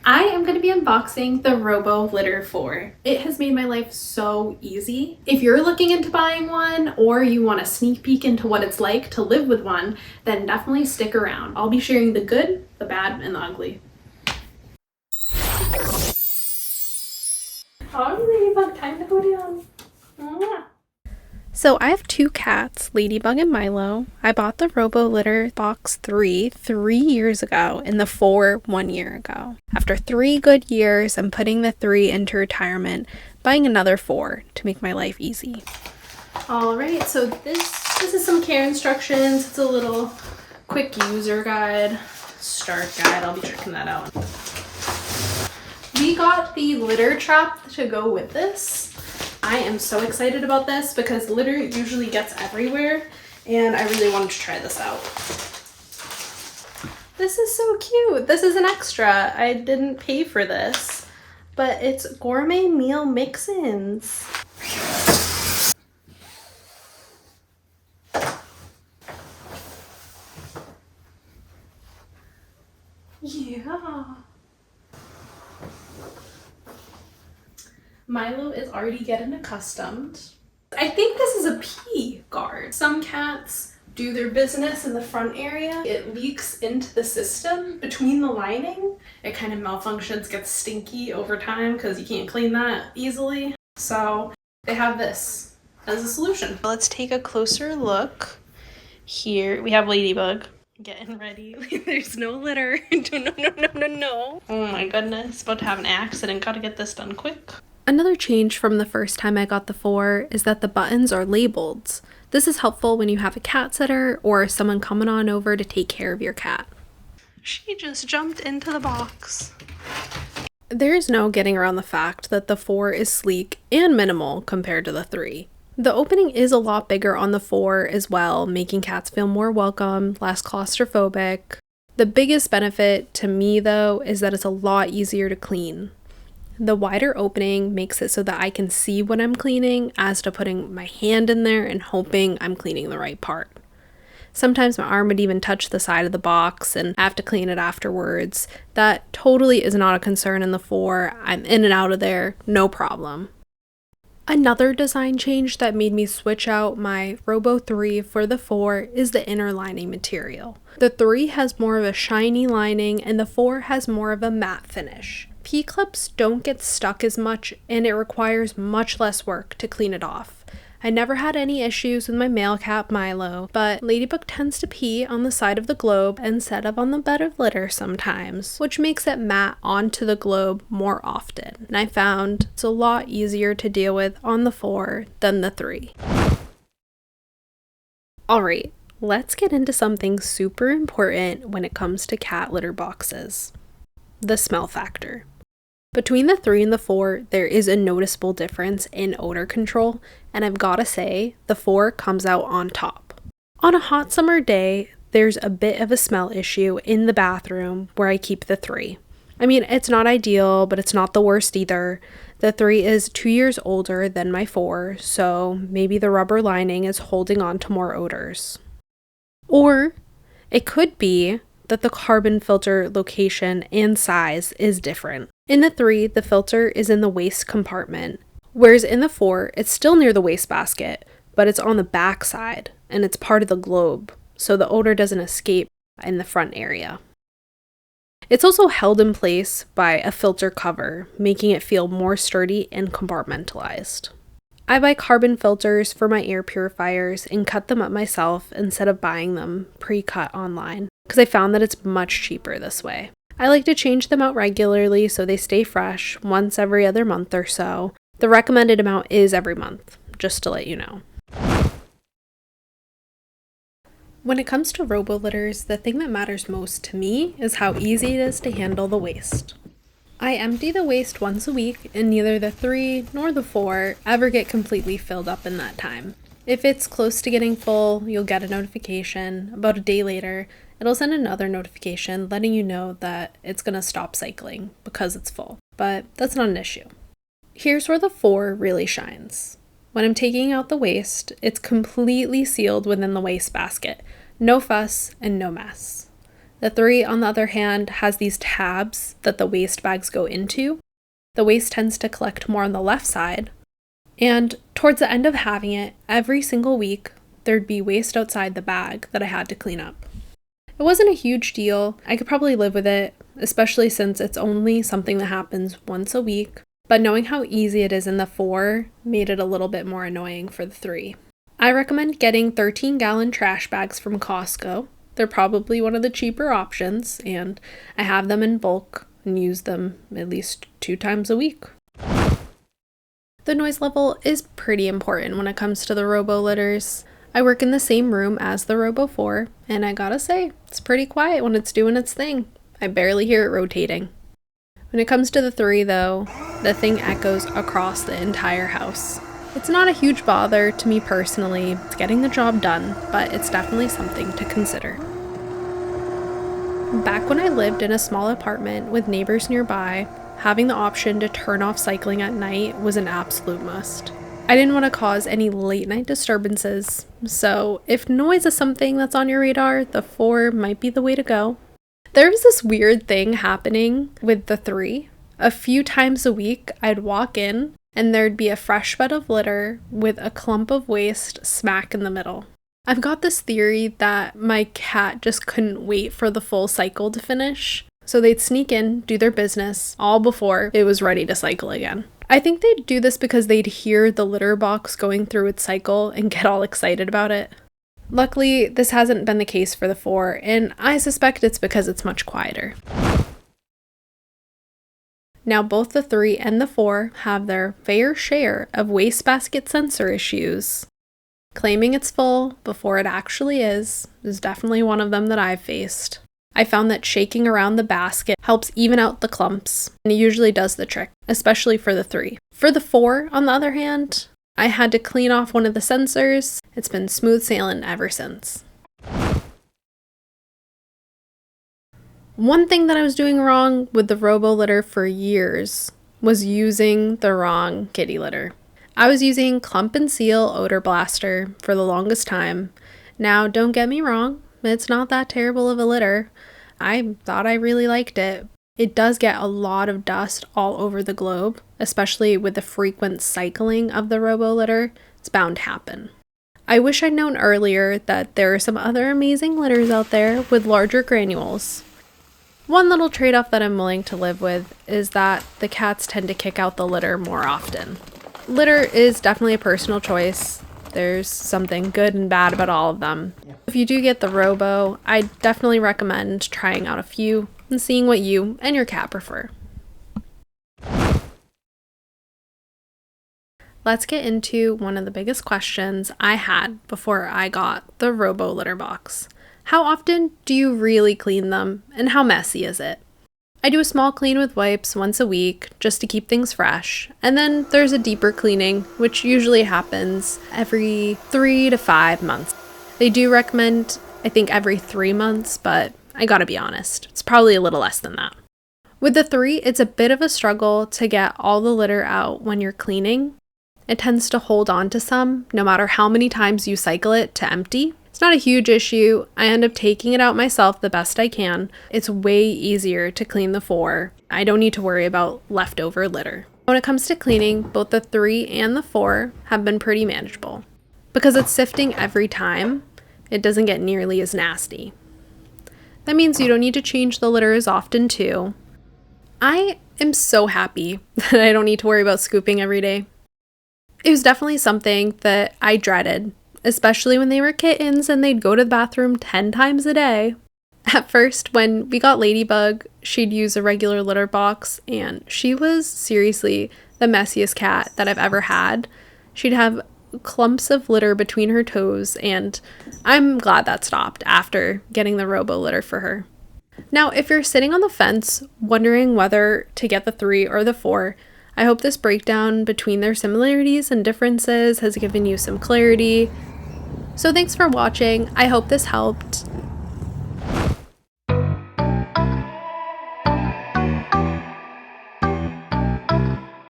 I am going to be unboxing the Robo Litter 4. It has made my life so easy. If you're looking into buying one or you want a sneak peek into what it's like to live with one, then definitely stick around. I'll be sharing the good, the bad, and the ugly. Oh, Ladybug, time to go down. Mwah. So I have two cats, Ladybug and Milo. I bought the Robo Litter Box 3 years ago and the 4 1 year ago. After 3 good years, I'm putting the 3 into retirement, buying another 4 to make my life easy. Alright, so this is some care instructions. It's a little quick user guide, start guide. I'll be checking that out. We got the litter trap to go with this. I am so excited about this because litter usually gets everywhere and I really wanted to try this out. This is so cute. This is an extra. I didn't pay for this, but it's gourmet meal mix-ins. Yeah. Milo is already getting accustomed. I think this is a pee guard. Some cats do their business in the front area. It leaks into the system between the lining. It kind of malfunctions, gets stinky over time because you can't clean that easily. So they have this as a solution. Let's take a closer look. Here we have Ladybug getting ready. There's no litter. No. Oh my goodness, about to have an accident. Gotta get this done quick. Another change from the first time I got the 4 is that the buttons are labeled. This is helpful when you have a cat sitter or someone coming on over to take care of your cat. She just jumped into the box. There is no getting around the fact that the 4 is sleek and minimal compared to the 3. The opening is a lot bigger on the 4 as well, making cats feel more welcome, less claustrophobic. The biggest benefit to me though is that it's a lot easier to clean. The wider opening makes it so that I can see what I'm cleaning as to putting my hand in there and hoping I'm cleaning the right part. Sometimes my arm would even touch the side of the box and I have to clean it afterwards. That totally is not a concern in the 4. I'm in and out of there, no problem. Another design change that made me switch out my Robo 3 for the 4 is the inner lining material. The 3 has more of a shiny lining and the 4 has more of a matte finish. P-clips don't get stuck as much and it requires much less work to clean it off. I never had any issues with my male cat Milo, but Ladybug tends to pee on the side of the globe instead of on the bed of litter sometimes, which makes it mat onto the globe more often. And I found it's a lot easier to deal with on the 4 than the 3. Alright, let's get into something super important when it comes to cat litter boxes. The smell factor. Between the 3 and the 4, there is a noticeable difference in odor control, and I've gotta say, the 4 comes out on top. On a hot summer day, there's a bit of a smell issue in the bathroom where I keep the 3. I mean, it's not ideal, but it's not the worst either. The 3 is 2 years older than my 4, so maybe the rubber lining is holding on to more odors. Or it could be that the carbon filter location and size is different. In the 3, the filter is in the waste compartment, whereas in the 4, it's still near the wastebasket, but it's on the back side, and it's part of the globe, so the odor doesn't escape in the front area. It's also held in place by a filter cover, making it feel more sturdy and compartmentalized. I buy carbon filters for my air purifiers and cut them up myself instead of buying them pre-cut online, because I found that it's much cheaper this way. I like to change them out regularly so they stay fresh, once every other month or so. The recommended amount is every month, just to let you know. When it comes to robo litters, the thing that matters most to me is how easy it is to handle the waste. I empty the waste once a week, and neither the 3 nor the 4 ever get completely filled up in that time. If it's close to getting full, you'll get a notification. About a day later, it'll send another notification letting you know that it's going to stop cycling because it's full. But that's not an issue. Here's where the 4 really shines. When I'm taking out the waste, it's completely sealed within the wastebasket. No fuss and no mess. The 3, on the other hand, has these tabs that the waste bags go into. The waste tends to collect more on the left side. And towards the end of having it, every single week, there'd be waste outside the bag that I had to clean up. It wasn't a huge deal. I could probably live with it, especially since it's only something that happens once a week. But knowing how easy it is in the 4 made it a little bit more annoying for the 3. I recommend getting 13-gallon trash bags from Costco. They're probably one of the cheaper options, and I have them in bulk and use them at least 2 times a week. The noise level is pretty important when it comes to the robo litters. I work in the same room as the Robo 4, and I gotta say, it's pretty quiet when it's doing its thing. I barely hear it rotating. When it comes to the 3 though, the thing echoes across the entire house. It's not a huge bother to me personally, it's getting the job done, but it's definitely something to consider. Back when I lived in a small apartment with neighbors nearby, having the option to turn off cycling at night was an absolute must. I didn't want to cause any late night disturbances, so if noise is something that's on your radar, the 4 might be the way to go. There's this weird thing happening with the 3. A few times a week, I'd walk in and there'd be a fresh bed of litter with a clump of waste smack in the middle. I've got this theory that my cat just couldn't wait for the full cycle to finish, so they'd sneak in, do their business, all before it was ready to cycle again. I think they'd do this because they'd hear the litter box going through its cycle and get all excited about it. Luckily, this hasn't been the case for the 4, and I suspect it's because it's much quieter. Now both the 3 and the 4 have their fair share of wastebasket sensor issues. Claiming it's full before it actually is definitely one of them that I've faced. I found that shaking around the basket helps even out the clumps, and it usually does the trick, especially for the 3. For the 4, on the other hand, I had to clean off one of the sensors. It's been smooth sailing ever since. One thing that I was doing wrong with the Robo litter for years was using the wrong kitty litter. I was using Clump and Seal Odor Blaster for the longest time. Now, don't get me wrong, it's not that terrible of a litter. I thought I really liked it. It does get a lot of dust all over the globe, especially with the frequent cycling of the Robo litter. It's bound to happen. I wish I'd known earlier that there are some other amazing litters out there with larger granules. One little trade-off that I'm willing to live with is that the cats tend to kick out the litter more often. Litter is definitely a personal choice. There's something good and bad about all of them. If you do get the Robo, I definitely recommend trying out a few and seeing what you and your cat prefer. Let's get into one of the biggest questions I had before I got the Robo litter box. How often do you really clean them, and how messy is it? I do a small clean with wipes once a week just to keep things fresh, and then there's a deeper cleaning, which usually happens every 3 to 5 months. They do recommend, I think, every 3 months, but I gotta be honest, it's probably a little less than that. With the 3, it's a bit of a struggle to get all the litter out when you're cleaning. It tends to hold on to some, no matter how many times you cycle it to empty. It's not a huge issue. I end up taking it out myself the best I can. It's way easier to clean the 4. I don't need to worry about leftover litter. When it comes to cleaning, both the 3 and the 4 have been pretty manageable. Because it's sifting every time, it doesn't get nearly as nasty. That means you don't need to change the litter as often too. I am so happy that I don't need to worry about scooping every day. It was definitely something that I dreaded, especially when they were kittens and they'd go to the bathroom 10 times a day. At first, when we got Ladybug, she'd use a regular litter box, and she was seriously the messiest cat that I've ever had. She'd have clumps of litter between her toes, and I'm glad that stopped after getting the Robo litter for her. Now, if you're sitting on the fence wondering whether to get the 3 or the 4, I hope this breakdown between their similarities and differences has given you some clarity. So thanks for watching. I hope this helped.